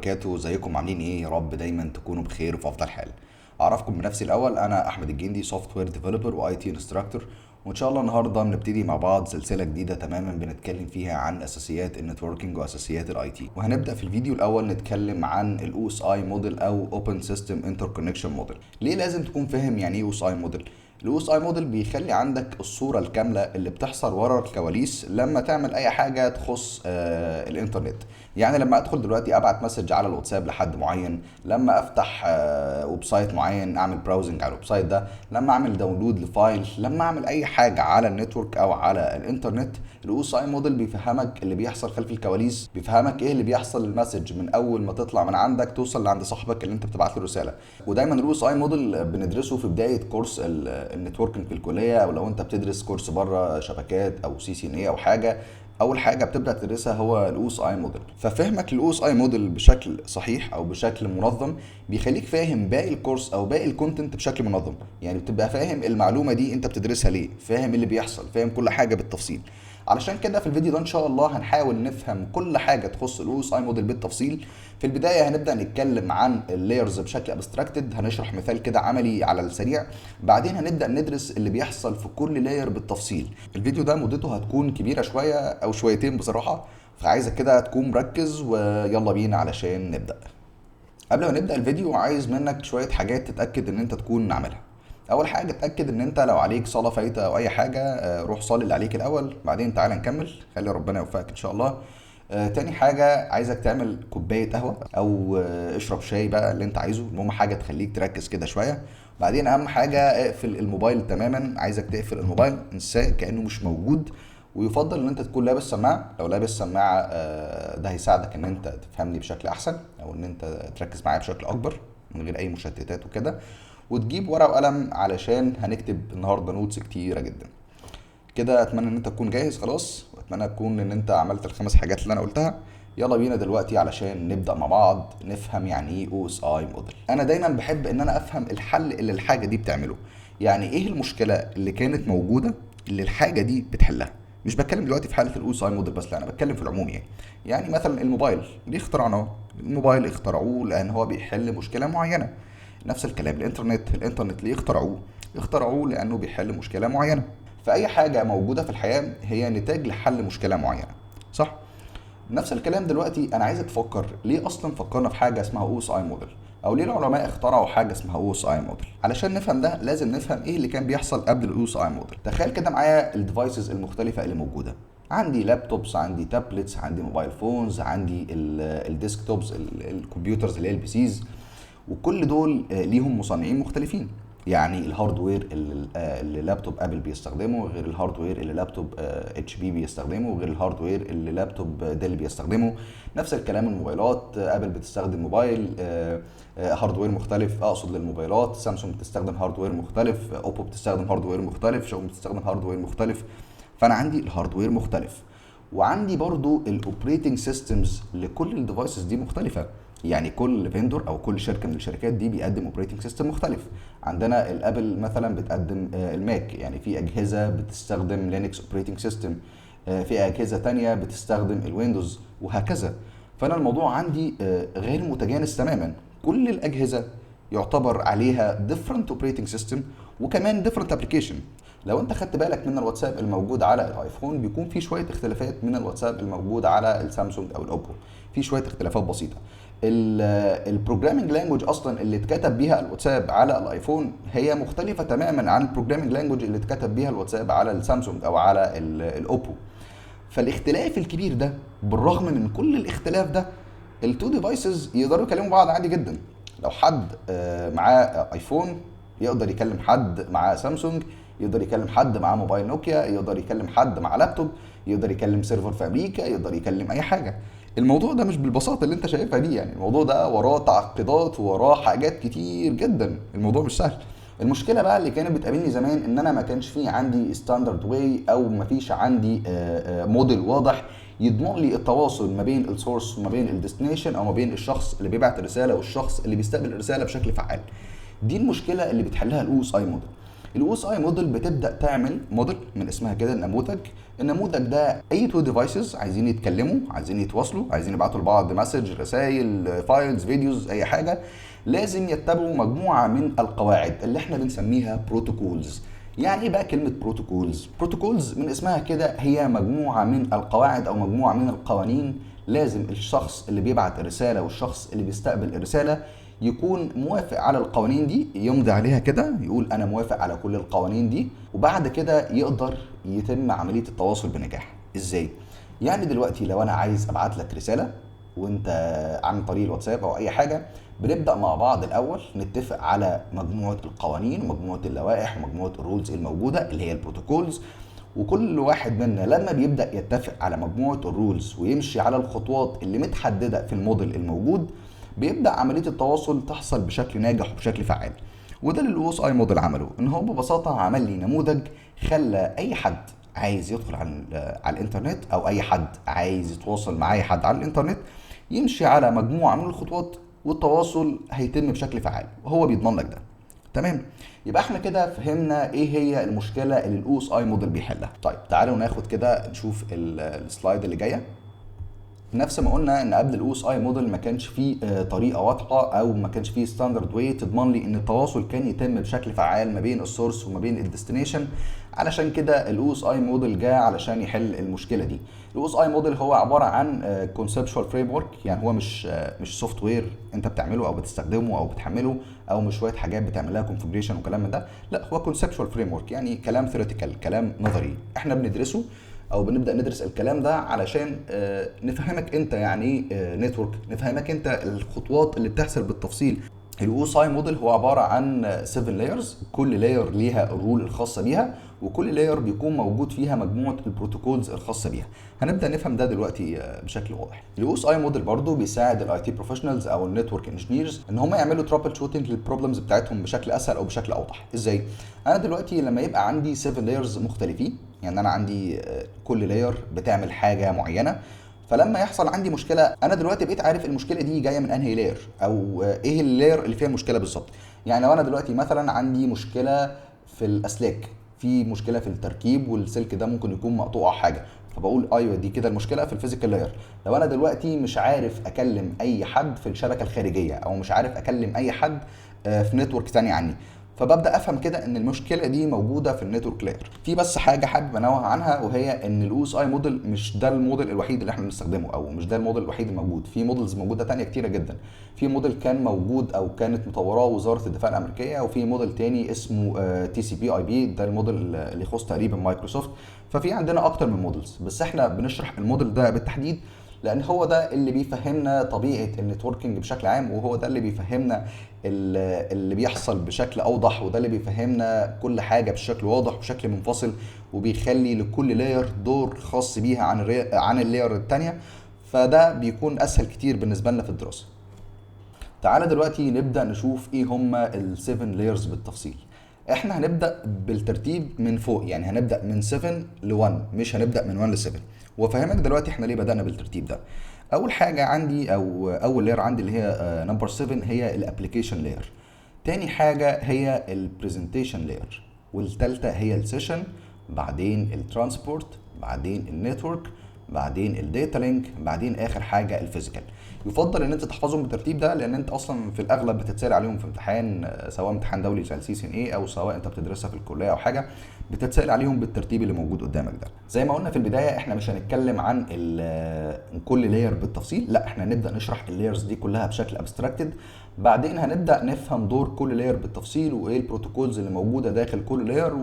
وبركاته. ازيكم عاملين ايه؟ يا رب دايما تكونوا بخير وفي افضل حال. اعرفكم بنفسي الاول، انا احمد الجندي، سوفت وير ديفلوبر واي تي انستراكتور. وان شاء الله النهارده بنبتدي مع بعض سلسله جديده تماما بنتكلم فيها عن اساسيات النتوركينج واساسيات الاي تي. وهنبدا في الفيديو الاول نتكلم عن الاو اس اي موديل او اوبن سيستم انتركونكشن موديل. ليه لازم تكون فاهم يعني ايه او اس اي موديل؟ الاو اس اي موديل بيخلي عندك الصوره الكامله اللي بتحصل ورا الكواليس لما تعمل اي حاجه تخص الانترنت. يعني لما ادخل دلوقتي ابعت مسج على الواتساب لحد معين، لما افتح ويب سايت معين اعمل براوزنج على الويب سايت ده، لما اعمل داونلود لفايل، لما اعمل اي حاجه على النتورك او على الانترنت، الاو اس اي موديل بيفهمك اللي بيحصل خلف الكواليس، بيفهمك ايه اللي بيحصل المسج من اول ما تطلع من عندك توصل لعند صاحبك اللي انت بتبعت له رساله. ودايما الاو اس اي موديل بندرسه في بدايه كورس النتوركينج في الكليه، او لو انت بتدرس كورس بره شبكات او سي سي ان اي او حاجه، اول حاجه بتبدا تدرسها هو الاو اس اي موديل. ففهمك الاو اس اي موديل بشكل صحيح او بشكل منظم بيخليك فاهم باقي الكورس او باقي الكونتنت بشكل منظم. يعني بتبقى فاهم المعلومه دي انت بتدرسها ليه، فاهم اللي بيحصل، فاهم كل حاجه بالتفصيل. علشان كده في الفيديو ده ان شاء الله هنحاول نفهم كل حاجه تخص الاو اس اي موديل بالتفصيل. في البدايه هنبدا نتكلم عن اللايرز بشكل ابستراكتد، هنشرح مثال كده عملي على السريع. بعدين هنبدا ندرس اللي بيحصل في كل لاير بالتفصيل. الفيديو ده مدته هتكون كبيره شويه او شويتين بصراحه، فعايزك كده تكون مركز ويلا بينا علشان نبدا. قبل ما نبدا الفيديو عايز منك شويه حاجات تتاكد ان انت تكون عاملها. اول حاجه اتاكد ان انت لو عليك صلاه فايته او اي حاجه، روح صلي اللي عليك الاول، بعدين تعالى نكمل، خلي ربنا يوفقك ان شاء الله. تاني حاجة عايزك تعمل كوباية قهوة أو اشرب شاي بقى اللي أنت عايزه، المهم حاجة تخليك تركز كده شوية. بعدين أهم حاجة اقفل الموبايل تماما، عايزك تقفل الموبايل انساه كأنه مش موجود. ويفضل ان انت تكون لابس سماعه، لو لابس سماعه ده هيساعدك ان انت تفهمني بشكل احسن او ان انت تركز معايا بشكل اكبر من غير اي مشتتات وكده. وتجيب ورقه وقلم علشان هنكتب النهارده نوتس كتيره جدا. كده اتمنى ان انت تكون جاهز خلاص، واتمنى تكون ان انت عملت الخمس حاجات اللي انا قلتها. يلا بينا دلوقتي علشان نبدا مع بعض نفهم يعني ايه او اس اي موديل. انا دايما بحب ان انا افهم الحل اللي الحاجه دي بتعمله. يعني ايه المشكله اللي كانت موجوده اللي الحاجه دي بتحلها. مش بتكلم دلوقتي في حاله الاو اس اي موديل بس، لا انا بتكلم في العموم. يعني مثلا الموبايل ليه اخترعناه؟ الموبايل اخترعوه لان هو بيحل مشكله معينه. نفس الكلام الانترنت ليه اخترعوه؟ اخترعوه لانه بيحل مشكله معينه. فاي حاجه موجوده في الحياه هي نتاج لحل مشكله معينه، صح؟ نفس الكلام دلوقتي انا عايزك تفكر ليه اصلا فكرنا في حاجه اسمها او اس اي موديل، او ليه العلماء اخترعوا حاجه اسمها او اس اي موديل. علشان نفهم ده لازم نفهم ايه اللي كان بيحصل قبل الاو اس اي موديل. تخيل كده معايا الديفايسز المختلفه اللي موجوده. عندي لابتوبس، عندي تابلتس، عندي موبايل فونز، عندي الديسكتوبس، الكمبيوترز اللي هي البي سيز. وكل دول ليهم مصنعين مختلفين. يعني الهاردوير اللي لابتوب ابل بيستخدمه غير الهاردوير اللي لابتوب اتش بي بيستخدمه غير الهاردوير اللي لابتوب ديل بيستخدمه. نفس الكلام الموبايلات، ابل بتستخدم موبايل هاردوير مختلف، اقصد للموبايلات. سامسونج بتستخدم هاردوير مختلف، اوبو بتستخدم هاردوير مختلف، شاومي بتستخدم هاردوير مختلف. فانا عندي الهاردوير مختلف، وعندي برضو الاوبريتنج سيستمز لكل الديفايسز دي مختلفه. يعني كل فيندور او كل شركه من الشركات دي بيقدم اوبريتنج سيستم مختلف. عندنا الابل مثلا بتقدم الماك، يعني في اجهزه بتستخدم لينكس اوبريتنج سيستم، في اجهزه تانية بتستخدم الويندوز وهكذا. فانا الموضوع عندي غير متجانس تماما. كل الاجهزه يعتبر عليها different operating system وكمان different application. لو انت خدت بالك من الواتساب الموجود على الايفون بيكون في شويه اختلافات من الواتساب الموجود على السامسونج او الاوبو، في شويه اختلافات بسيطه. البروجرامينج لانجوج اصلا اللي اتكتب بيها الواتساب على الايفون هي مختلفه تماما عن البروجرامينج لانجوج اللي اتكتب بيها الواتساب على السامسونج او على الاوبو. فالاختلاف الكبير ده بالرغم من كل الاختلاف ده، التو ديفايسز يقدروا يكلموا بعض عادي جدا. لو حد معاه ايفون يقدر يكلم حد معاه سامسونج، يقدر يكلم حد معاه موبايل نوكيا، يقدر يكلم حد مع لابتوب، يقدر يكلم سيرفر في امريكا، يقدر يكلم اي حاجه. الموضوع ده مش بالبساطه اللي انت شايفها دي. يعني الموضوع ده وراه تعقيدات ووراه حاجات كتير جدا، الموضوع مش سهل. المشكله بقى اللي كانت بتقابلني زمان ان انا ما كانش في عندي ستاندرد واي، او ما فيش عندي موديل واضح يضمن لي التواصل ما بين السورس وما بين الديستنيشن، او ما بين الشخص اللي بيبعت الرساله والشخص اللي بيستقبل الرساله بشكل فعال. دي المشكله اللي بتحلها الاو اس اي موديل. الاو اس اي موديل بتبدا تعمل موديل من اسمها كده النموذج. النموذج ده اي تو ديفايسز عايزين يتكلموا، عايزين يتواصلوا، عايزين يبعتوا لبعض مسج، رسائل، فايلز، فيديوز، اي حاجه، لازم يتبعوا مجموعه من القواعد اللي احنا بنسميها بروتوكولز. يعني ايه بقى كلمه بروتوكولز؟ بروتوكولز من اسمها كده هي مجموعه من القواعد او مجموعه من القوانين لازم الشخص اللي بيبعت الرساله والشخص اللي بيستقبل الرساله يكون موافق على القوانين دي، يمضي عليها كده يقول انا موافق على كل القوانين دي، وبعد كده يقدر يتم عمليه التواصل بنجاح. ازاي؟ يعني دلوقتي لو انا عايز ابعت لك رساله وانت عن طريق الواتساب او اي حاجه، بنبدا مع بعض الاول نتفق على مجموعه القوانين ومجموعه اللوائح ومجموعه الرولز الموجوده اللي هي البروتوكولز. وكل واحد منا لما بيبدا يتفق على مجموعه الرولز ويمشي على الخطوات اللي متحدده في الموديل الموجود، بيبدا عمليه التواصل تحصل بشكل ناجح وبشكل فعال. وده اللي الاو اس اي موديل عمله، ان هو ببساطه عمل لي نموذج خلى اي حد عايز يدخل على الانترنت او اي حد عايز يتواصل مع اي حد على الانترنت يمشي على مجموعه من الخطوات، والتواصل هيتم بشكل فعال وهو بيضمن لك ده. تمام. يبقى احنا كده فهمنا ايه هي المشكله اللي الاو اس اي موديل بيحلها. طيب تعالوا ناخد كده نشوف السلايد اللي جايه. نفس ما قلنا ان قبل الاو اس اي موديل ما كانش فيه طريقه واضحه او ما كانش فيه ستاندرد واي تضمن لي ان التواصل كان يتم بشكل فعال ما بين السورس وما بين الديستنيشن. علشان كده الاو اس اي موديل جاء علشان يحل المشكله دي. الاو اس اي موديل هو عباره عن كونسبشوال فريم ورك، يعني هو مش سوفت وير انت بتعمله او بتستخدمه او بتحمله، او مش شويه حاجات بتعمل لها كونفجريشن وكلام من ده. لا، هو كونسبشوال فريم ورك، يعني كلام ثيوريتيكال، كلام نظري احنا بندرسه او بنبدا ندرس الكلام ده علشان نفهمك انت يعني ايه نتورك، نفهمك انت الخطوات اللي بتحصل بالتفصيل. الاو اس اي موديل هو عباره عن 7 لايرز، كل لاير ليها الرول الخاصه بيها، وكل لاير بيكون موجود فيها مجموعه البروتوكولز الخاصه بيها. هنبدا نفهم ده دلوقتي بشكل واضح. الاو اس اي موديل برضو بيساعد الاي تي بروفيشنالز او النتورك انجينيرز ان هم يعملوا ترابل شوتنج للبروبلمز بتاعتهم بشكل اسهل او بشكل اوضح. ازاي؟ انا دلوقتي لما يبقى عندي 7 لايرز مختلفين، يعني انا عندي كل لاير بتعمل حاجه معينه، فلما يحصل عندي مشكله انا دلوقتي بقيت عارف المشكله دي جايه من انهي لاير او ايه اللاير اللي فيها المشكله بالظبط. يعني لو انا دلوقتي مثلا عندي مشكله في الاسلاك، في مشكله في التركيب والسلك ده ممكن يكون مقطوع او حاجه، فبقول ايوه دي كده المشكله في الفيزيكال لاير. لو انا دلوقتي مش عارف اكلم اي حد في الشبكه الخارجيه او مش عارف اكلم اي حد في نتورك تاني عني، فببدا افهم كده ان المشكله دي موجوده في النتورك لاير. في بس حاجه حابب انوه عنها، وهي ان الاو اس اي موديل مش ده الموديل الوحيد اللي احنا بنستخدمه او مش ده الموديل الوحيد الموجود، في موديلز موجوده تانية كتيره جدا. في موديل كان موجود او كانت مطوراه وزاره الدفاع الامريكيه، وفي موديل تاني اسمه تي سي بي اي بي، ده الموديل اللي يخص تقريبا مايكروسوفت. ففي عندنا اكتر من موديلز، بس احنا بنشرح الموديل ده بالتحديد لان هو ده اللي بيفهمنا طبيعه النتوركينج بشكل عام، وهو ده اللي بيفهمنا اللي بيحصل بشكل اوضح، وده اللي بيفهمنا كل حاجه بشكل واضح وشكل منفصل، وبيخلي لكل لاير دور خاص بيها عن اللاير الثانيه. فده بيكون اسهل كتير بالنسبه لنا في الدراسه. تعالى دلوقتي نبدا نشوف ايه هما ال7 لايرز بالتفصيل. احنا هنبدا بالترتيب من فوق، يعني هنبدا من 7 ل 1، مش هنبدا من 1 ل 7. وافهمك دلوقتي احنا ليه بدانا بالترتيب ده. اول حاجه عندي او اول لاير عندي اللي هي نمبر 7 هي الابلكيشن لاير. تاني حاجه هي البرزنتيشن لاير، والثالثه هي السيشن، بعدين الترانسبورت، بعدين النتورك، بعدين الداتا لينك، بعدين اخر حاجه الفيزيكال. يفضل ان انت تحفظهم بالترتيب ده لان انت اصلا في الاغلب بتتسال عليهم في امتحان، سواء امتحان دولي زي السي سي ان اي او سواء انت بتدرسها في الكليه او حاجه، بتتسال عليهم بالترتيب اللي موجود قدامك ده. زي ما قلنا في البدايه احنا مش هنتكلم عن كل لاير بالتفصيل، لا احنا هنبدا نشرح اللايرز دي كلها بشكل ابستراكتد، بعدين هنبدا نفهم دور كل لاير بالتفصيل وايه البروتوكولز اللي موجوده داخل كل لاير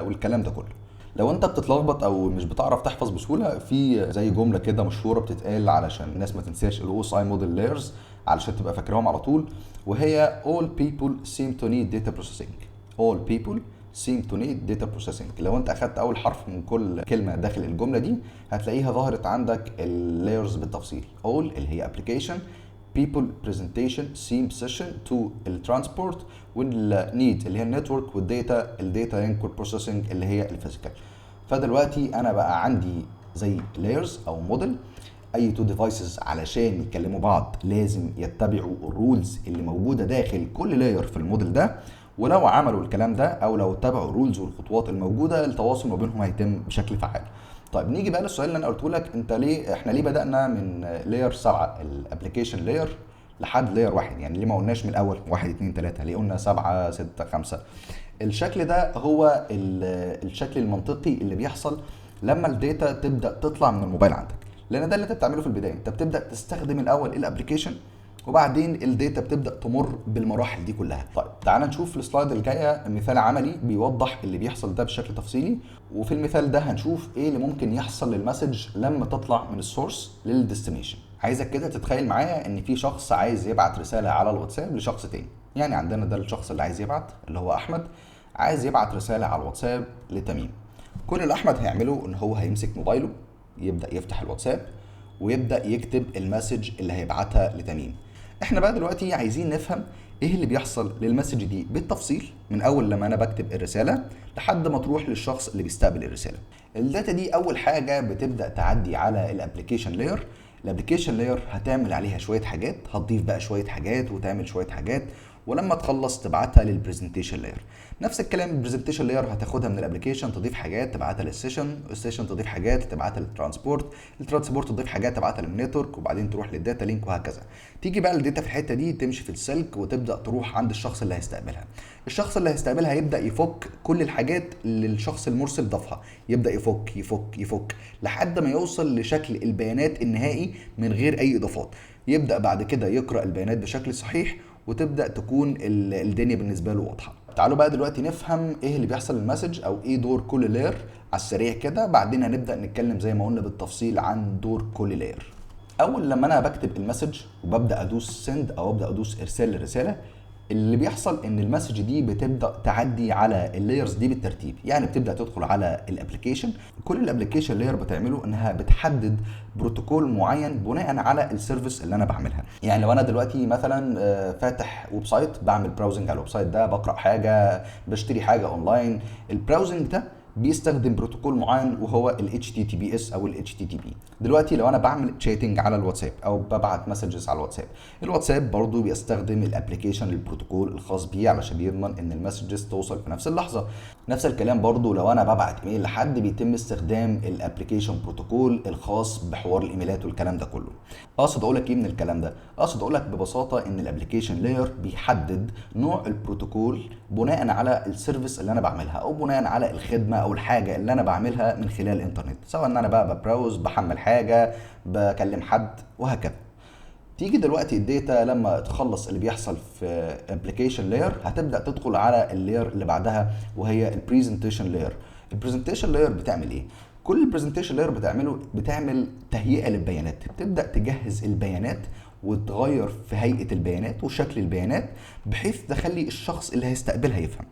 والكلام ده كله. لو انت بتتلخبط او مش بتعرف تحفظ بسهوله، في زي جمله كده مشهوره بتتقال علشان الناس ما تنساش الاو اس اي موديل لايرز علشان تبقى فاكرهم على طول، وهي all people seem to need data processing. all people seem to need data processing. لو انت اخدت اول حرف من كل كلمه داخل الجمله دي هتلاقيها ظهرت عندك اللايرز بالتفصيل. all اللي هي application، people presentation seam session to الترانسبورت، والنيد اللي هي النتورك، والداتا الداتا لينك والبروسيسنج اللي هي الفيزيكال. فدلوقتي انا بقى عندي زي لايرز او موديل، اي تو ديفايسز علشان يتكلموا بعض لازم يتبعوا الرولز اللي موجوده داخل كل لاير في الموديل ده، ولو عملوا الكلام ده او لو اتبعوا الرولز والخطوات الموجوده، التواصل ما بينهم هيتم بشكل فعال. طيب نيجي بقى للسؤال اللي انا قلته لك، انت ليه احنا ليه بدانا من لاير 7 الابلكيشن لاير لحد لاير 1؟ يعني ليه ما قلناش من الاول 1 2 3؟ ليه قلنا 7 6 5؟ الشكل ده هو الشكل المنطقي اللي بيحصل لما الداتا تبدا تطلع من الموبايل عندك، لان ده اللي انت بتعمله في البدايه. انت بتبدا تستخدم الاول الابلكيشن، وبعدين الداتا بتبدا تمر بالمراحل دي كلها. طيب تعال نشوف في السلايد الجايه مثال عملي بيوضح اللي بيحصل ده بشكل تفصيلي. وفي المثال ده هنشوف ايه اللي ممكن يحصل للمسج لما تطلع من السورس للديستنيشن. عايزك كده تتخيل معايا ان في شخص عايز يبعت رساله على الواتساب لشخص تاني. يعني عندنا ده الشخص اللي عايز يبعت اللي هو احمد، عايز يبعت رساله على الواتساب لتميم. كل اللي احمد هيعمله ان هو هيمسك موبايله، يبدا يفتح الواتساب ويبدا يكتب المسج اللي هيبعتها لتميم. احنا بقى دلوقتي عايزين نفهم ايه اللي بيحصل للمسج دي بالتفصيل، من اول لما انا بكتب الرساله لحد ما تروح للشخص اللي بيستقبل الرساله. الداتا دي اول حاجه بتبدا تعدي على الابلكيشن لاير. الابلكيشن لاير هتعمل عليها شويه حاجات، هتضيف بقى شويه حاجات وتعمل شويه حاجات، ولما تخلص تبعتها للبرزنتيشن لاير. نفس الكلام البرزنتيشن لاير هتاخدها من الابلكيشن تضيف حاجات تبعتها للسيشن، السيشن تضيف حاجات تبعتها للترانسبورت، الترانسبورت تضيف حاجات تبعتها للنتورك، وبعدين تروح للداتا لينك وهكذا. تيجي بقى الداتا في الحته دي تمشي في السلك وتبدا تروح عند الشخص اللي هيستقبلها. الشخص اللي هيستقبلها يبدا يفك كل الحاجات اللي الشخص المرسل ضافها، يبدا يفك يفك يفك لحد ما يوصل لشكل البيانات النهائي من غير اي اضافات. يبدا بعد كده يقرا البيانات بشكل صحيح، وتبدا تكون الدنيا بالنسبه له واضحه. تعالوا بقى دلوقتي نفهم ايه اللي بيحصل للمسج او ايه دور كل لاير على السريع كده، بعدين هنبدا نتكلم زي ما قلنا بالتفصيل عن دور كل لاير. اول لما انا بكتب المسج وببدا ادوس سند او ابدا ادوس ارسال الرساله، اللي بيحصل ان المسج دي بتبدا تعدي على اللايرز دي بالترتيب. يعني بتبدا تدخل على الابلكيشن، كل الابلكيشن لاير بتعمله انها بتحدد بروتوكول معين بناء على السيرفيس اللي انا بعملها. يعني لو انا دلوقتي مثلا فاتح ويب سايت، بعمل براوزنج على الويب سايت ده، بقرا حاجه، بشتري حاجه اونلاين، البراوزنج ده بيستخدم بروتوكول معين وهو ال HTTPS او ال HTTP. دلوقتي لو انا بعمل شاتنج على الواتساب او ببعت مسجز على الواتساب، الواتساب برضو بيستخدم الابلكيشن البروتوكول الخاص بيه علشان يضمن ان المسجز توصل في نفس اللحظه. نفس الكلام برضو لو انا ببعت ايميل لحد، بيتم استخدام الابلكيشن بروتوكول الخاص بحوار الايميلات والكلام ده كله. اقصد اقول لك ايه من الكلام ده؟ اقصد اقول لك ببساطه ان الابلكيشن لاير بيحدد نوع البروتوكول بناء على السيرفيس اللي انا بعملها، او بناء على الخدمه او الحاجه اللي انا بعملها من خلال الانترنت، سواء ان انا بقى ببراوز، بحمل حاجه، بكلم حد وهكذا. تيجي دلوقتي الداتا لما تخلص اللي بيحصل في ابلكيشن لاير، هتبدا تدخل على اللاير اللي بعدها وهي البرزنتيشن لاير. البرزنتيشن لاير بتعمل ايه؟ كل البرزنتيشن لاير بتعمل تهيئه للبيانات، بتبدا تجهز البيانات وتغير في هيئه البيانات وشكل البيانات بحيث تخلي الشخص اللي هيستقبلها يفهم.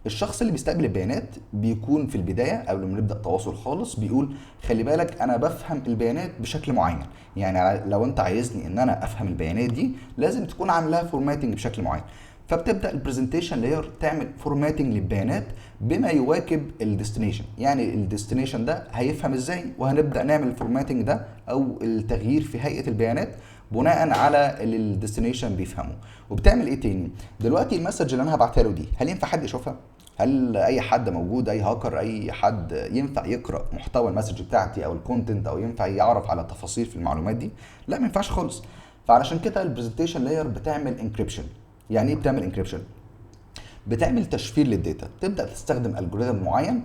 الشخص اللي بيستقبل البيانات بيكون في البدايه قبل ما نبدا تواصل خالص بيقول خلي بالك انا بفهم البيانات بشكل معين. يعني لو انت عايزني ان انا افهم البيانات دي لازم تكون عاملها فورماتنج بشكل معين. فبتبدا البرزنتيشن لاير تعمل فورماتنج للبيانات بما يواكب الديستنيشن. يعني الديستنيشن ده هيفهم ازاي، وهنبدا نعمل الفورماتنج ده او التغيير في هيئه البيانات بناء على اللي الديستنيشن بيفهمه. وبتعمل ايه تاني؟ دلوقتي المسج اللي انا هبعتها له دي هل ينفع حد يشوفها؟ هل اي حد موجود، اي هاكر، اي حد ينفع يقرا محتوى المسج بتاعتي او الكونتنت، او ينفع يعرف على تفاصيل في المعلومات دي؟ لا، ما ينفعش خالص. فعلشان كده البرزنتيشن لاير بتعمل انكريبشن. يعني ايه بتعمل انكريبشن؟ بتعمل تشفير للداتا، تبدا تستخدم الجوريثم معين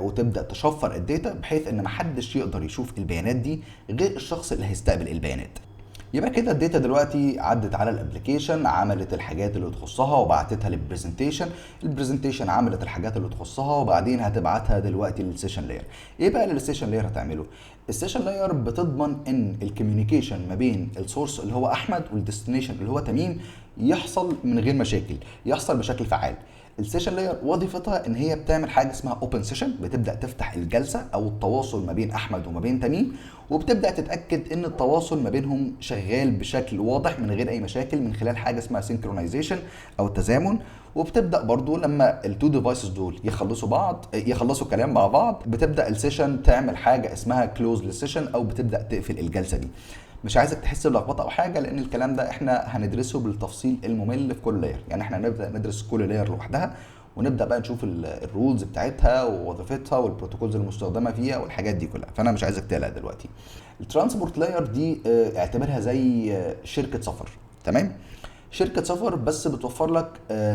وتبدا تشفر الداتا بحيث ان محدش يقدر يشوف البيانات دي غير الشخص اللي هيستقبل البيانات. يبقى كده الداتا دلوقتي عدت على الابلكيشن، عملت الحاجات اللي تخصها وبعتتها للبرزنتيشن، البرزنتيشن عملت الحاجات اللي تخصها وبعدين هتبعتها دلوقتي للسيشن لاير. ايه بقى اللي السيشن لاير هتعمله؟ السيشن لاير بتضمن ان الكوميونيكيشن ما بين السورس اللي هو احمد والديستنيشن اللي هو تميم يحصل من غير مشاكل، يحصل بشكل فعال. السيشن لاير وظيفتها ان هي بتعمل حاجه اسمها اوبن سيشن، بتبدا تفتح الجلسه او التواصل ما بين احمد وما بين تميم، وبتبدا تتاكد ان التواصل ما بينهم شغال بشكل واضح من غير اي مشاكل من خلال حاجه اسمها سينكرونايزيشن او التزامن. وبتبدا برضو لما التو ديفايسز دول يخلصوا كلام مع بعض، بتبدا السيشن تعمل حاجه اسمها كلوز للسيشن او بتبدا تقفل الجلسه دي. مش عايزك تحس بلخبطه او حاجه، لان الكلام ده احنا هندرسه بالتفصيل الممل في كل لاير. يعني احنا هنبدا ندرس كل لاير لوحدها، ونبدا بقى نشوف الرولز بتاعتها ووظيفتها والبروتوكولز المستخدمه فيها والحاجات دي كلها، فانا مش عايزك تقلق دلوقتي. الترانسبورت لاير دي اعتبرها زي شركه سفر. تمام. شركه سفر بس بتوفر لك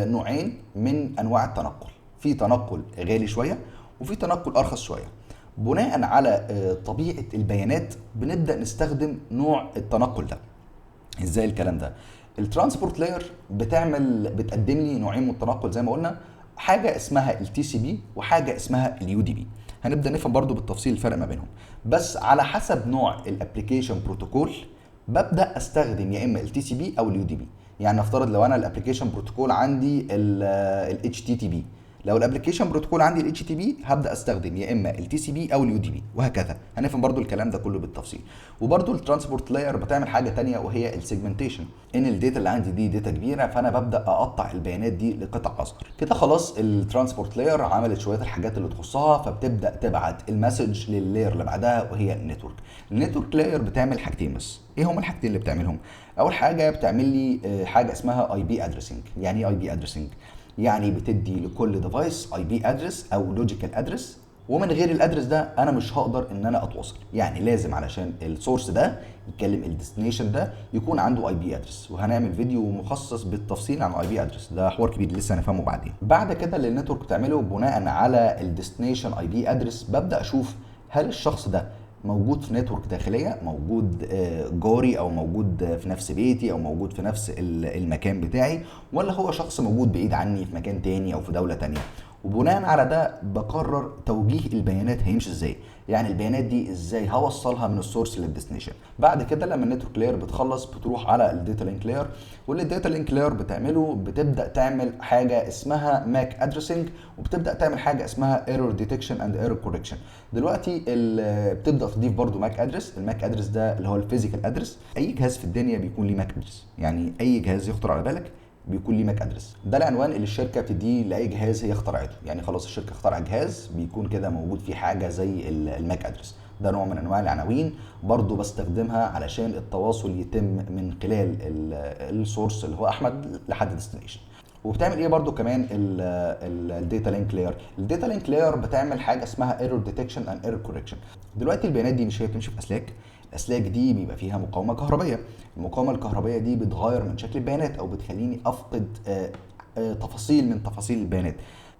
نوعين من انواع التنقل. في تنقل غالي شويه، وفي تنقل ارخص شويه. بناء على طبيعه البيانات بنبدا نستخدم نوع التنقل ده. ازاي الكلام ده؟ الترانسبورت لاير بتقدم لي نوعين من التنقل زي ما قلنا، حاجه اسمها التي سي بي وحاجه اسمها اليو دي بي. هنبدا نفهم برضو بالتفصيل الفرق ما بينهم، بس على حسب نوع الابلكيشن بروتوكول ببدا استخدم يا اما التي سي بي او اليو دي بي. يعني نفترض لو انا الابلكيشن بروتوكول عندي الاتش تي تي بي، لو الابلكيشن بروتوكول عندي الاتش تي بي هبدا استخدم يا اما التي سي بي او اليو دي بي، وهكذا. هنفهم برضو الكلام ده كله بالتفصيل. وبرضو الترانسبورت لاير بتعمل حاجه تانية، وهي السيجمنتيشن. ان الداتا اللي عندي دي داتا كبيره، فانا ببدا اقطع البيانات دي لقطع اصغر. كده خلاص الترانسبورت لاير عملت شويه الحاجات اللي تخصها، فبتبدا تبعت المسج لللاير اللي بعدها وهي النتورك. النتورك لاير بتعمل حاجتين بس. ايه هما الحاجتين اللي بتعملهم؟ اول حاجه بتعمل لي حاجه اسمها اي بي ادريسنج. يعني ايه اي بي ادريسنج؟ يعني بتدي لكل ديفايس اي بي ادرس او لوجيكال ادرس، ومن غير الادرس ده انا مش هقدر ان انا اتواصل. يعني لازم علشان السورس ده يتكلم الديستنيشن ده يكون عنده اي بي ادرس، وهنعمل فيديو مخصص بالتفصيل عن الاي بي ادرس ده، حوار كبير لسه هنفهمه بعدين. بعد كده اللي النتورك بتعمله بناء على الديستنيشن اي بي ادرس، ببدا اشوف هل الشخص ده موجود في نتورك داخليه، موجود جاري، او موجود في نفس بيتي، او موجود في نفس المكان بتاعي، ولا هو شخص موجود بعيد عني في مكان تاني او في دوله تانيه. وبناء على ده بقرر توجيه البيانات هيمشي ازاي. يعني البيانات دي ازاي هوصلها من السورس للديستنيشن. بعد كده لما النتورك لاير بتخلص بتروح على الداتا لينك لاير، واللي الداتا لينك لاير بتعمله بتبدا تعمل حاجه اسمها ماك ادريسنج، وبتبدا تعمل حاجه اسمها ايرور ديتكشن اند ايرور كوركشن. دلوقتي بتبدا تضيف برضو ماك ادرس. الماك ادرس ده اللي هو الفيزيكال ادرس. اي جهاز في الدنيا بيكون ليه ماك ادرس، يعني اي جهاز يخطر على بالك بيكون ليه ماك ادرس. ده العنوان اللي الشركه بتديه لاي جهاز هي اخترعته. يعني خلاص الشركه اخترعت جهاز بيكون كده موجود فيه حاجه زي الماك ادرس. ده نوع من انواع العناوين، برضو بستخدمها علشان التواصل يتم من خلال السورس اللي هو احمد لحد الديستنيشن. وبتعمل ايه برضو كمان الداتا لينك لاير؟ الداتا لينك لاير بتعمل حاجه اسمها ايرور ديتكشن اند ايرور كوركشن. دلوقتي البيانات دي مش هي بتمشي في اسلاك. الاسلاك دي بيبقى فيها مقاومه كهربيه. المقاومه الكهربيه دي بتغير من شكل البيانات، او بتخليني افقد تفاصيل من تفاصيل البيانات.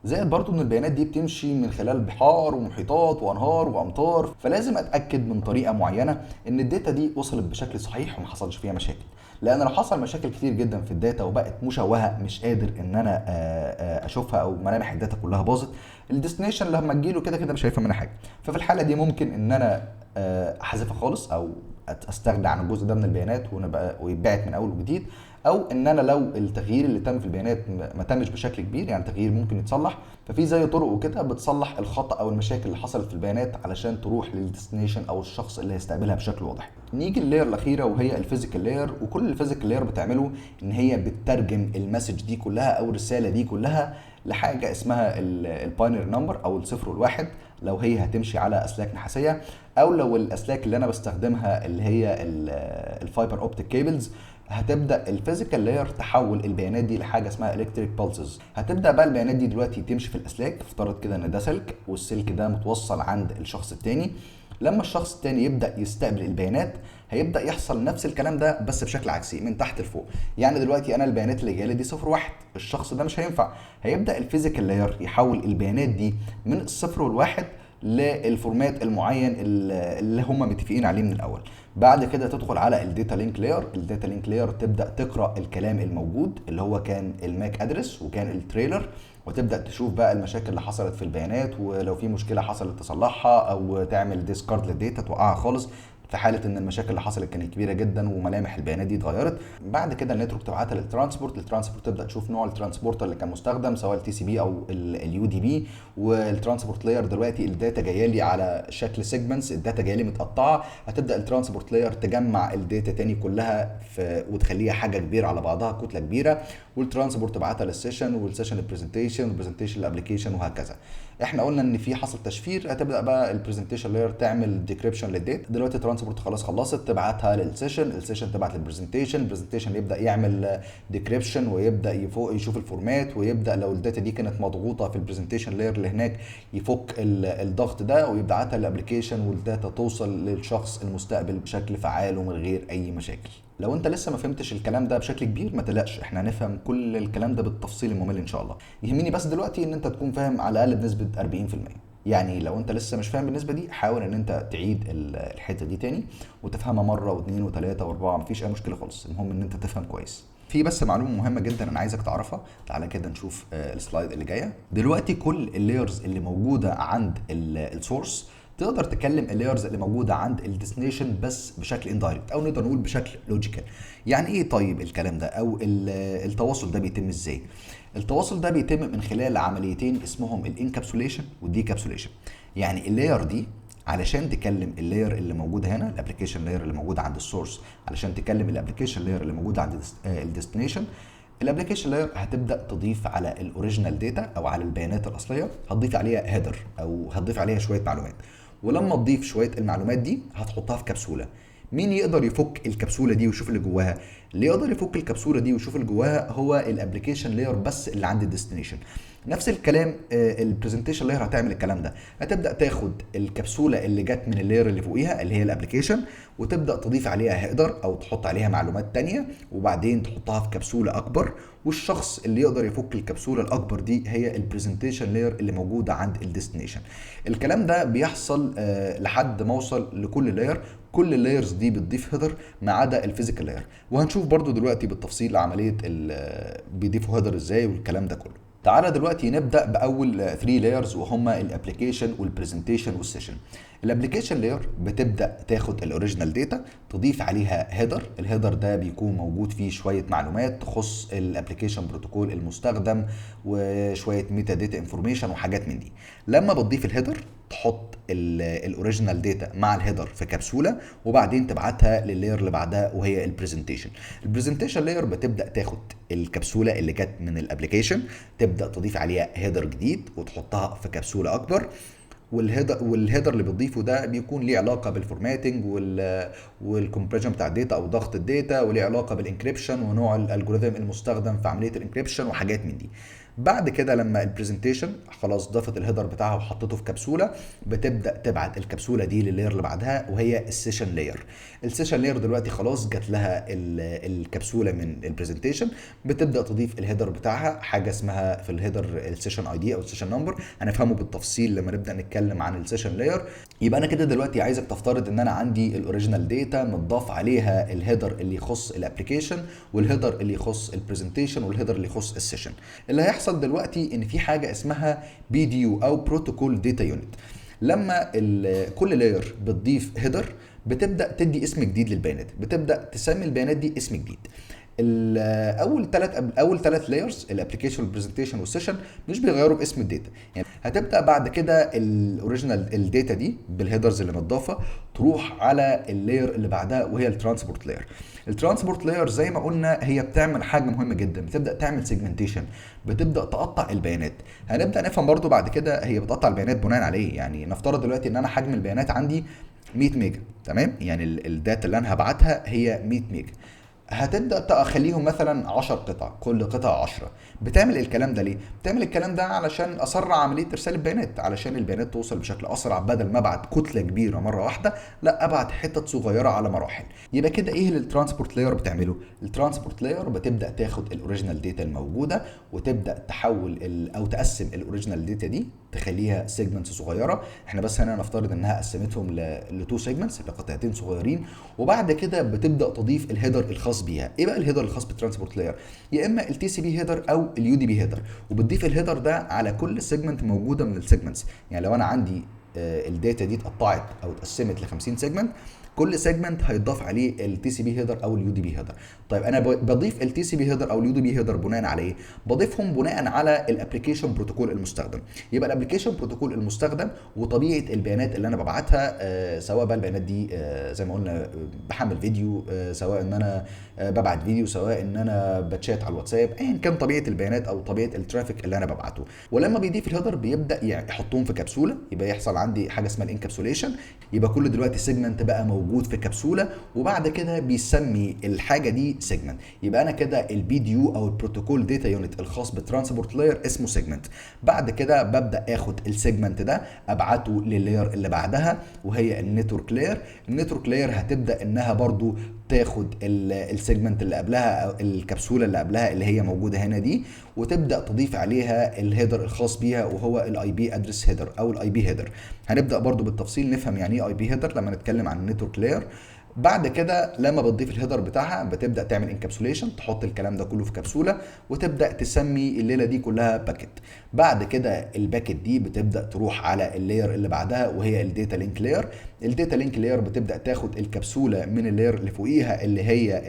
زائد برضو ان البيانات دي بتمشي من خلال بحار ومحيطات وانهار وامطار، فلازم اتاكد من طريقه معينه ان الداتا دي وصلت بشكل صحيح وما حصلش فيها مشاكل. لان لو حصل مشاكل كتير جدا في الداتا وبقت مشوهه مش قادر ان انا اشوفها، او ملامح الداتا كلها باظت، الديستنيشن لما تجيله كده كده مش هيفهم منها حاجه. ففي الحاله دي ممكن ان انا احذفها خالص، او استغنى عن الجزء ده من البيانات ويتبعت من اول وجديد. او ان انا لو التغيير اللي تم في البيانات ما تمش بشكل كبير، يعني تغيير ممكن يتصلح، ففي زي طرق وكده بتصلح الخطا او المشاكل اللي حصلت في البيانات علشان تروح للديستنيشن او الشخص اللي هيستقبلها بشكل واضح. نيجي اللاير الاخيره وهي الفيزيكال لاير. وكل الفيزيكال لاير بتعمله ان هي بتترجم المسج دي كلها او الرساله دي كلها لحاجه اسمها الباينري نمبر او الصفر والواحد، لو هي هتمشي على اسلاك نحاسيه، او لو الاسلاك اللي انا بستخدمها اللي هي الفايبر اوبتيك كيبلز. هتبدا الفيزيكال لاير تحول البيانات دي لحاجه اسمها الكتريك بالسز. هتبدا بقى البيانات دي دلوقتي تمشي في الاسلاك. افترض كده ان ده سلك، والسلك ده متوصل عند الشخص التاني. لما الشخص التاني يبدا يستقبل البيانات، هيبدا يحصل نفس الكلام ده بس بشكل عكسي من تحت لفوق. يعني دلوقتي انا البيانات اللي جايه لي دي صفر واحد، الشخص ده مش هينفع. هيبدا الفيزيكال لاير يحول البيانات دي من الصفر والواحد للفورمات المعين اللي هم متفقين عليه من الاول. بعد كده تدخل على الداتا لينك لاير. الداتا لينك لاير تبدا تقرا الكلام الموجود اللي هو كان الماك ادرس وكان التريلر، وتبدا تشوف بقى المشاكل اللي حصلت في البيانات، ولو في مشكله حصلت تصلحها، او تعمل ديسكارد للداتا توقعها خالص في حاله ان المشاكل اللي حصلت كانت كبيره جدا وملامح البيانات دي اتغيرت. بعد كده النتورك تبعتها للترانسبورت. الترانسبورت تبدا تشوف نوع الترانسبورتر اللي كان مستخدم، سواء التي سي بي او اليو دي بي. والترانسبورت لاير دلوقتي الداتا جايه لي على شكل سيجمنتس، الداتا جايه لي متقطعه. هتبدا الترانسبورت لاير تجمع الداتا تاني كلها وتخليها حاجه كبيره على بعضها، كتله كبيره. والترانسبورت تبعتها للسيشن، والسيشن للبرزنتيشن، والبرزنتيشن للابلكيشن، وهكذا. احنا قلنا ان في حصل تشفير، هتبدا بقى البرزنتيشن لاير تعمل ديكريبشن للداتا. دلوقتي ترانسبورت خلاص خلصت، تبعتها للسيشن، السيشن تبعت للبرزنتيشن، البرزنتيشن يبدا يعمل ديكريبشن ويبدا يشوف الفورمات، ويبدا لو الداتا دي كانت مضغوطه في البرزنتيشن لاير اللي هناك يفك الضغط ده ويبعتها للابلكيشن، والداتا توصل للشخص المستقبل بشكل فعال ومن غير اي مشاكل. لو انت لسه ما فهمتش الكلام ده بشكل كبير ما تقلقش، احنا هنفهم كل الكلام ده بالتفصيل الممل ان شاء الله. يهمني بس دلوقتي ان انت تكون فاهم على الاقل بنسبه 40%. يعني لو انت لسه مش فاهم بالنسبه دي، حاول ان انت تعيد الحته دي تاني وتفهمها مره واثنين وثلاثه واربعه، مفيش اي مشكله خالص، المهم ان انت تفهم كويس. في بس معلومه مهمه جدا انا عايزك تعرفها. تعالى كده نشوف السلايد اللي جايه. دلوقتي كل اللايرز اللي موجوده عند السورس تقدر تكلم اللايرز اللي موجوده عند الديستنيشن بس بشكل اندايركت، او نقدر نقول بشكل لوجيكال. يعني ايه طيب الكلام ده، او التواصل ده بيتم ازاي؟ التواصل ده بيتم من خلال عمليتين اسمهم الانكابسوليشن والديكابسوليشن. يعني اللاير دي علشان تكلم اللاير اللي موجوده هنا، الابلكيشن لاير اللي موجوده عند السورس، علشان تكلم الابلكيشن لاير اللي موجوده عند الديستنيشن، الابلكيشن لاير هتبدا تضيف على الاوريجينال داتا او على البيانات الاصليه، هتضيف عليها هيدر او هتضيف عليها شويه معلومات. ولما تضيف شويه المعلومات دي هتحطها في كبسوله. مين يقدر يفك الكبسوله دي ويشوف اللي جواها؟ اللي يقدر يفك الكبسوله دي ويشوف اللي جواها هو الابلكيشن لاير بس اللي عند الديستنيشن. نفس الكلام البرزنتيشن لاير هتعمل الكلام ده، هتبدا تاخد الكبسوله اللي جت من اللاير اللي فوقيها اللي هي الابلكيشن، وتبدا تضيف عليها هيدر او تحط عليها معلومات تانية، وبعدين تحطها في كبسوله اكبر. والشخص اللي يقدر يفك الكبسوله الاكبر دي هي البرزنتيشن لاير اللي موجوده عند الديستنيشن. الكلام ده بيحصل لحد ما اوصل لكل لاير. كل اللايرز دي بتضيف هيدر ما عدا الفيزيكال لاير، وهنشوف برضو دلوقتي بالتفصيل عمليه بيضيفوا هيدر ازاي والكلام ده كله. تعالى دلوقتي نبدا باول 3 لايرز، وهما الابلكيشن والبرزنتيشن والسيشن. الابلكيشن لاير بتبدا تاخد الاوريجينال داتا تضيف عليها هيدر. الهيدر ده بيكون موجود فيه شويه معلومات تخص الابلكيشن بروتوكول المستخدم وشويه ميتا داتا انفورميشن وحاجات من دي. لما بتضيف الهيدر تحط الاوريجينال داتا مع الهيدر في كبسوله، وبعدين تبعتها لللاير اللي بعدها وهي البرزنتيشن. البرزنتيشن لاير بتبدا تاخد الكبسوله اللي جت من الابلكيشن، تبدا تضيف عليها هيدر جديد وتحطها في كبسوله اكبر. والهيدر اللي بتضيفه ده بيكون ليه علاقه بالفورماتنج والكومبريشن بتاع الداتا او ضغط الداتا، وليه علاقه بالانكريبشن ونوع الالجوريثم المستخدم في عمليه الانكريبشن وحاجات من دي. بعد كده لما البرزنتيشن خلاص ضافت الهيدر بتاعها وحطته في كبسوله، بتبدا تبعت الكبسوله دي لللاير اللي بعدها وهي السيشن لاير. السيشن لاير دلوقتي خلاص جات لها الكبسوله من البرزنتيشن، بتبدا تضيف الهيدر بتاعها، حاجه اسمها في الهيدر السيشن اي دي او السيشن نمبر، هنفهمه بالتفصيل لما نبدا نتكلم عن السيشن لاير. يبقى انا كده دلوقتي عايزك تفترض ان انا عندي الاوريجينال داتا متضاف عليها الهيدر اللي يخص الابلكيشن، والهيدر اللي يخص البرزنتيشن، والهيدر اللي يخص السيشن. اللي هيحصل دلوقتي ان في حاجه اسمها بي دي يو او بروتوكول داتا يونت. لما كل لاير بتضيف هيدر بتبدا تدي اسم جديد للبيانات، بتبدا تسمي البيانات دي اسم جديد. اول ثلاث لايرز الابلكيشن والبرزنتيشن والسيشن مش بيغيروا باسم الداتا. يعني هتبدا بعد كده الاوريجينال الداتا دي بالهيدرز اللي متضافه تروح على اللاير اللي بعدها وهي الترانسبورت لاير. الترانسبورت لاير زي ما قلنا هي بتعمل حاجه مهمه جدا، بتبدا تعمل سيجمنتيشن، بتبدا تقطع البيانات. هنبدا نفهم برضو بعد كده هي بتقطع البيانات بناء على ايه. يعني نفترض دلوقتي ان انا حجم البيانات عندي 100 ميجا، تمام؟ يعني الداتا اللي انا هبعتها هي 100 ميجا، هتبدا تخليهم مثلا 10 قطع، كل قطعه 10. بتعمل الكلام ده ليه؟ بتعمل الكلام ده علشان اسرع عمليه ارسال البيانات، علشان البيانات توصل بشكل اسرع، بدل ما ابعت كتله كبيره مره واحده، لا ابعت حتت صغيره على مراحل. يبقى كده ايه اللي الترانسبورت لاير بتعمله؟ الترانسبورت لاير بتبدا تاخد الاوريجينال داتا الموجوده وتبدا تحول او تقسم الاوريجينال داتا دي، تخليها سيجمنتس صغيره. احنا بس هنا نفترض انها قسمتهم لتو سيجمنتس، لقطعتين صغيرين. وبعد كده بتبدا تضيف الهيدر الخاص بيها. ايه بقى الهيدر الخاص بالترانسبورت لاير؟ يا اما التي سي بي هيدر او اليو دي بي هيدر، وبتضيف الهيدر ده على كل سيجمنت موجوده من السيجمنتس. يعني لو انا عندي الداتا دي اتقطعت او اتقسمت ل 50 سيجمنت، كل سيجمنت هيتضاف عليه التي سي بي هيدر او اليو دي بي هيدر. طيب انا بضيف التي سي بي هيدر او اليو دي بي هيدر بناء على ايه؟ بضيفهم بناء على الابلكيشن بروتوكول المستخدم. يبقى الابلكيشن بروتوكول المستخدم وطبيعه البيانات اللي انا ببعتها، سواء بقى البيانات دي زي ما قلنا بحمل فيديو، سواء ان انا ببعت فيديو، سواء ان انا بتشات على الواتساب، ايا كان طبيعه البيانات او طبيعه الترافيك اللي انا ببعته. ولما بيضيف الهيدر بيبدا يحطهم في كبسوله، يبقى يحصل عندي حاجه اسمها الانكابسوليشن. يبقى كل دلوقتي سيجمنت بقى موجود في كبسوله، وبعد كده بيسمي الحاجه دي سيجمنت. يبقى انا كده البي دي يو او البروتوكول داتا يونت الخاص بالترانسبورت لاير اسمه سيجمنت. بعد كده ببدا اخد السيجمنت ده ابعته لللاير اللي بعدها وهي النتورك لاير. النتورك لاير هتبدا انها برضو تاخد السيجمنت اللي قبلها او الكبسوله اللي قبلها اللي هي موجوده هنا دي، وتبدا تضيف عليها الهيدر الخاص بيها وهو الاي بي ادرس هيدر او الاي بي هيدر. هنبدا برضو بالتفصيل نفهم يعني ايه اي بي هيدر لما نتكلم عن النتورك لاير. بعد كده لما بتضيف الهيدر بتاعها بتبدا تعمل انكابسوليشن، تحط الكلام ده كله في كبسوله وتبدا تسمي الليله دي كلها باكيت. بعد كده الباكيت دي بتبدا تروح على اللاير اللي بعدها وهي الداتا لينك لاير. الداتا لينك لاير بتبدا تاخد الكبسوله من اللاير اللي فوقيها اللي هي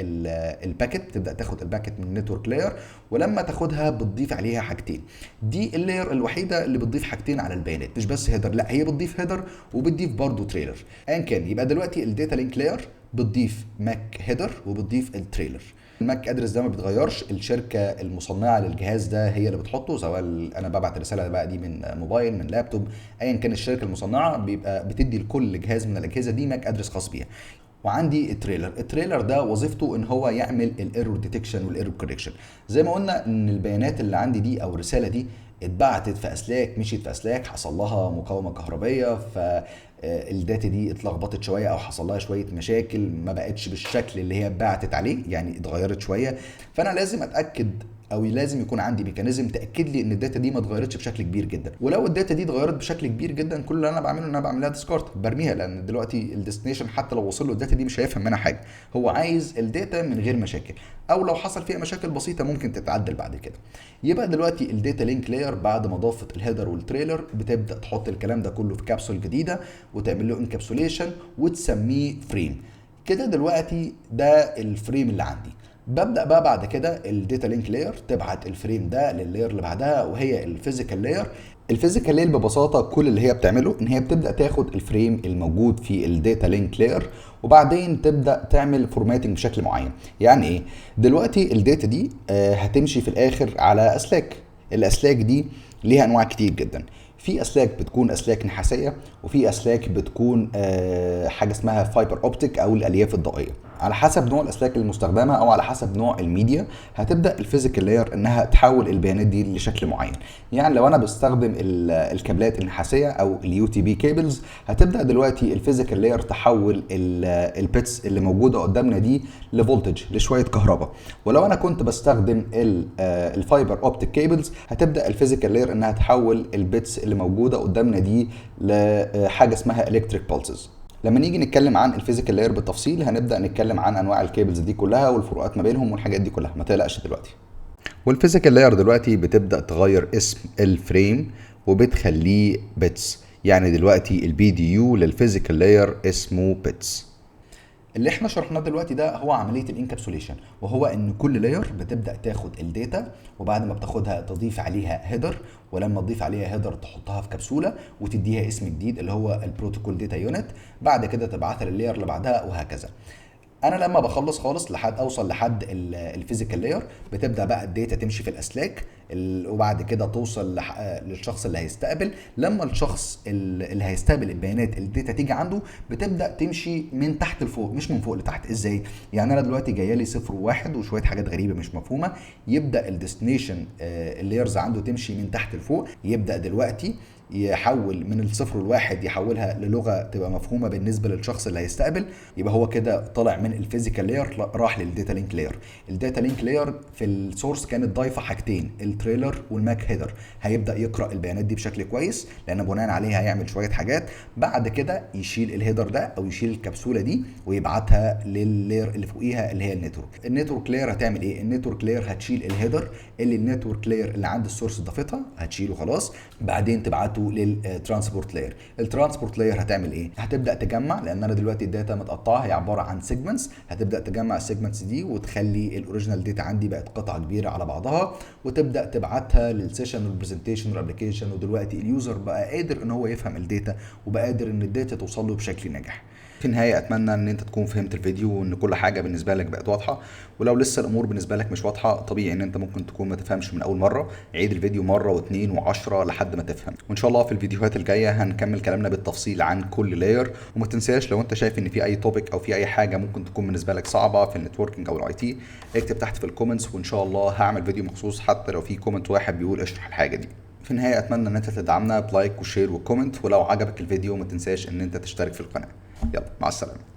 الباكيت، تبدا تاخد الباكيت من النتورك لاير، ولما تاخدها بتضيف عليها حاجتين. دي اللاير الوحيده اللي بتضيف حاجتين على البيانات، مش بس هيدر، لا هي بتضيف هيدر وبتضيف برضو تريلر ايا كان. يبقى دلوقتي الداتا لينك لاير بتضيف ماك هيدر وبتضيف التريلر. الماك ادرس ده ما بيتغيرش، الشركه المصنعه للجهاز ده هي اللي بتحطه، سواء انا ببعت الرساله بقى دي من موبايل من لابتوب ايا كان الشركه المصنعه بيبقى بتدي لكل جهاز من الاجهزه دي ماك ادرس خاص بيها. وعندي التريلر ده وظيفته ان هو يعمل الايرور ديتكشن والايرور كوريكشن. زي ما قلنا ان البيانات اللي عندي دي او الرساله دي اتبعتت في اسلاك، مشيت في اسلاك، حصل لها مقاومه كهربيه، فالداتا دي اتلخبطت شويه او حصل لها شويه مشاكل، ما بقتش بالشكل اللي هي اتبعتت عليه، يعني اتغيرت شويه. فانا لازم اتاكد او لازم يكون عندي ميكانيزم تاكد لي ان الداتا دي ما اتغيرتش بشكل كبير جدا. ولو الداتا دي اتغيرت بشكل كبير جدا كل اللي انا بعمله ان انا بعمل لها ديسكارد، برميها، لان دلوقتي الديستنيشن حتى لو وصل له الداتا دي مش هيفهم منها حاجه، هو عايز الداتا من غير مشاكل، او لو حصل فيها مشاكل بسيطه ممكن تتعدل بعد كده. يبقى دلوقتي الداتا لينك لاير بعد ما ضافت الهيدر والتريلر بتبدا تحط الكلام ده كله في كابسول جديده وتعمل له انكابسوليشن وتسميه فريم. كده دلوقتي ده الفريم اللي عندي. ببدا بقى بعد كده الداتا لينك لاير تبعت الفريم ده لللاير اللي بعدها وهي الفيزيكال لاير. الفيزيكال لاير ببساطه كل اللي هي بتعمله ان هي بتبدا تاخد الفريم الموجود في الداتا لينك لاير وبعدين تبدا تعمل فورماتنج بشكل معين. يعني ايه؟ دلوقتي الداتا دي هتمشي في الاخر على اسلاك. الاسلاك دي ليها انواع كتير جدا، في اسلاك بتكون اسلاك نحاسيه، وفي اسلاك بتكون حاجه اسمها فايبر اوبتيك او الالياف الضوئيه. على حسب نوع الاسلاك المستخدمه او على حسب نوع الميديا هتبدا الفيزيكال لاير انها تحول البيانات دي لشكل معين. يعني لو انا بستخدم الكابلات النحاسيه او اليو تي بي كيبلز، هتبدا دلوقتي الفيزيكال لاير تحول البيتس اللي موجوده قدامنا دي لفولتج، لشويه كهرباء. ولو انا كنت بستخدم الفايبر اوبتيك كيبلز هتبدا الفيزيكال لاير انها تحول البيتس اللي موجوده قدامنا دي لحاجه اسمها الكتريك بالسز. لما نيجي نتكلم عن الفيزيكال لاير بالتفصيل هنبدا نتكلم عن انواع الكيبلز دي كلها والفروقات ما بينهم والحاجات دي كلها، ما تقلقش دلوقتي. والفيزيكال لاير دلوقتي بتبدا تغير اسم الفريم وبتخليه بيتس. يعني دلوقتي البي دي يو للفيزيكال لاير اسمه بيتس. اللي احنا شرحناه دلوقتي ده هو عمليه الانكابسوليشن، وهو ان كل لاير بتبدا تاخد الداتا وبعد ما بتاخدها تضيف عليها هيدر، ولما تضيف عليها هيدر تحطها في كبسوله وتديها اسم جديد اللي هو البروتوكول داتا يونت، بعد كده تبعتها لللاير اللي بعدها وهكذا. انا لما بخلص خالص لحد اوصل لحد الفيزيكال لاير بتبدا بقى الداتا تمشي في الاسلاك وبعد كده توصل للشخص اللي هيستقبل. لما الشخص اللي هيستقبل البيانات الداتا تيجي عنده بتبدا تمشي من تحت لفوق مش من فوق لتحت. ازاي؟ يعني انا دلوقتي جايه لي 0 و1 وشويه حاجات غريبه مش مفهومه، يبدا الديستنيشن اللايرز عنده تمشي من تحت لفوق، يبدا دلوقتي يحول من الصفر والواحد يحولها للغه تبقى مفهومه بالنسبه للشخص اللي هيستقبل. يبقى هو كده طالع من الفيزيكال لاير راح للداتا لينك لاير. الداتا لينك لاير في السورس كانت ضايفه حاجتين، التريلر والماك هيدر. هيبدا يقرا البيانات دي بشكل كويس لان بناء عليها هيعمل شويه حاجات، بعد كده يشيل الهيدر ده او يشيل الكبسوله دي ويبعتها لللاير اللي فوقيها اللي هي النتورك. النتورك لاير هتعمل ايه؟ النتورك لاير هتشيل الهيدر اللي النتورك لاير اللي عند السورس ضافتها، هتشيله خلاص، بعدين تبعت بتاعته للترانسبورت لاير. الترانسبورت لاير هتعمل ايه؟ هتبدا تجمع، لان انا دلوقتي الداتا متقطعه، هي عباره عن سيجمنتس، هتبدا تجمع السيجمنتس دي وتخلي الاوريجينال داتا عندي بقت قطعه كبيره على بعضها، وتبدا تبعتها للسيشن والبرزنتيشن والابلكيشن. ودلوقتي اليوزر بقى قادر ان هو يفهم الداتا، وبقى قادر ان الداتا توصل له بشكل ناجح. في النهاية أتمنى إن أنت تكون فهمت الفيديو وإن كل حاجة بالنسبة لك بقت واضحة. ولو لسه الأمور بالنسبة لك مش واضحة، طبيعي إن أنت ممكن تكون ما تفهمش من أول مرة. عيد الفيديو مرة واثنين وعشرة لحد ما تفهم. وإن شاء الله في الفيديوهات الجاية هنكمل كلامنا بالتفصيل عن كل لاير. وما تنساش لو أنت شايف إن في أي توبيك أو في أي حاجة ممكن تكون بالنسبة لك صعبة في النتوركينج أو IT، اكتب تحت في الكومنتس، وإن شاء الله هعمل فيديو مخصوص حتى لو في كومنت واحد بيقول اشرح الحاجة دي. في النهاية أتمنى إن أنت تدعمنا بلايك وشير وكومنت، ولو عجبك الفيديو ما تنساش إن أنت تشترك في القناة. يلا مع السلامة.